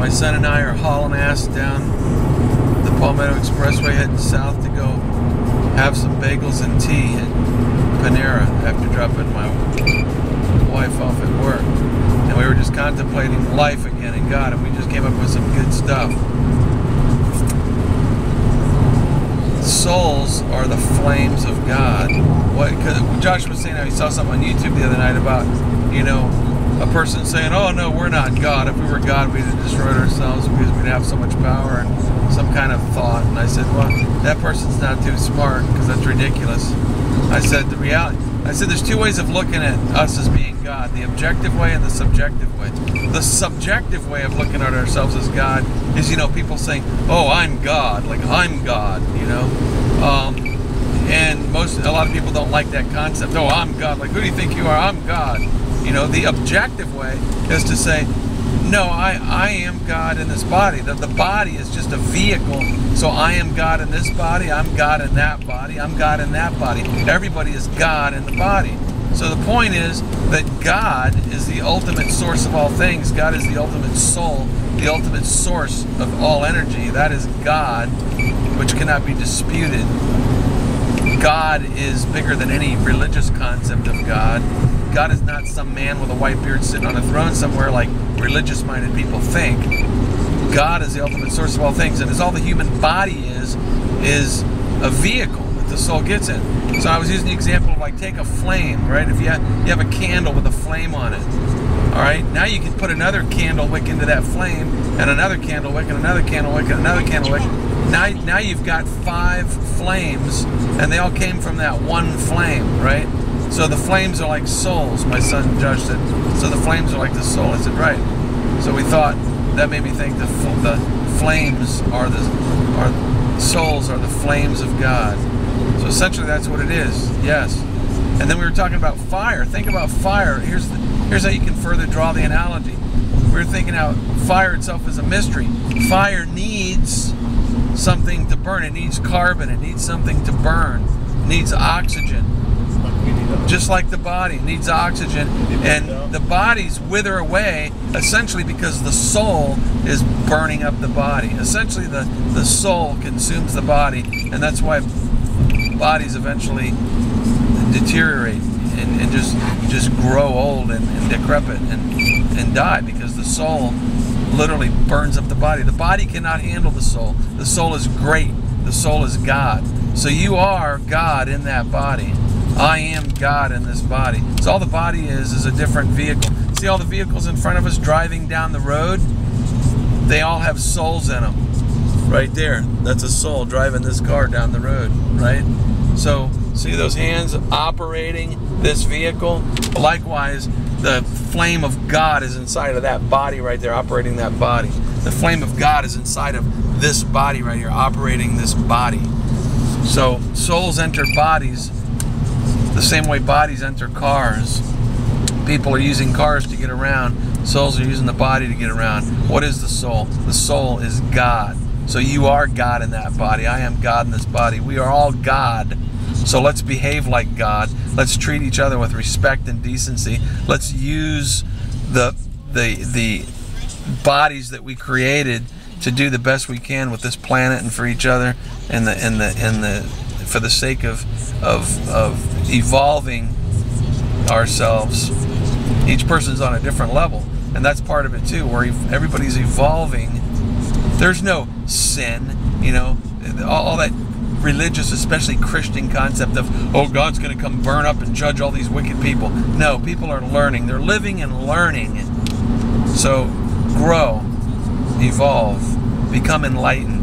My son and I are hauling ass down the Palmetto Expressway heading south to go have some bagels and tea at Panera after dropping my wife off at work. And we were just contemplating life again and God, and we just came up with some good stuff. Souls are the flames of God. Cause Josh was saying how he saw something on YouTube the other night about, you know, a person saying, oh no, we're not God. If we were God, we'd have destroyed ourselves because we'd have so much power and some kind of thought. And I said, well, that person's not too smart because that's ridiculous. I said, there's two ways of looking at us as being God, the objective way and the subjective way. The subjective way of looking at ourselves as God is, you know, people saying, oh, I'm God, like I'm God, you know. And a lot of people don't like that concept. Oh, I'm God. Like, who do you think you are? I'm God. You know, the objective way is to say, no, I am God in this body. The body is just a vehicle. So I am God in this body. I'm God in that body. I'm God in that body. Everybody is God in the body. So the point is that God is the ultimate source of all things. God is the ultimate soul, the ultimate source of all energy. That is God, which cannot be disputed. God is bigger than any religious concept of God. God is not some man with a white beard sitting on a throne somewhere like religious-minded people think. God is the ultimate source of all things, and as all the human body is a vehicle that the soul gets in. So I was using the example of, like, take a flame, right? If you have a candle with a flame on it, all right? Now you can put another candle wick into that flame, and another candle wick, and another candle wick, and another candle wick. Now you've got 5 flames, and they all came from that one flame, right? So the flames are like souls. My son Josh said, so the flames are like the soul. I said, right. So we thought, that made me think the flames are souls are the flames of God. So essentially that's what it is, yes. And then we were talking about fire. Think about fire. Here's how you can further draw the analogy. We were thinking how fire itself is a mystery. Fire needs something to burn. It needs carbon. It needs something to burn. It needs oxygen. Just like the body needs oxygen, and the bodies wither away essentially because the soul is burning up the body. Essentially the soul consumes the body, and that's why bodies eventually deteriorate and just grow old and decrepit and die, because the soul literally burns up the body. The body cannot handle the soul. The soul is great. The soul is God. So you are God in that body. I am God in this body. So all the body is a different vehicle. See all the vehicles in front of us driving down the road? They all have souls in them. Right there. That's a soul driving this car down the road, right? So see those hands operating this vehicle? Likewise, the flame of God is inside of that body right there, operating that body. The flame of God is inside of this body right here, operating this body. So souls enter bodies the same way bodies enter cars. People are using cars to get around. Souls are using the body to get around. What is the soul? The soul is God. So you are God in that body. I am God in this body. We are all God. So let's behave like God. Let's treat each other with respect and decency. Let's use the bodies that we created to do the best we can with this planet and for each other, and for the sake of evolving ourselves. Each person's on a different level, and that's part of it too, where everybody's evolving. There's no sin, you know, all that religious, especially Christian concept of, oh, God's going to come burn up and judge all these wicked people. No, people are learning. They're living and learning. So grow, evolve, become enlightened.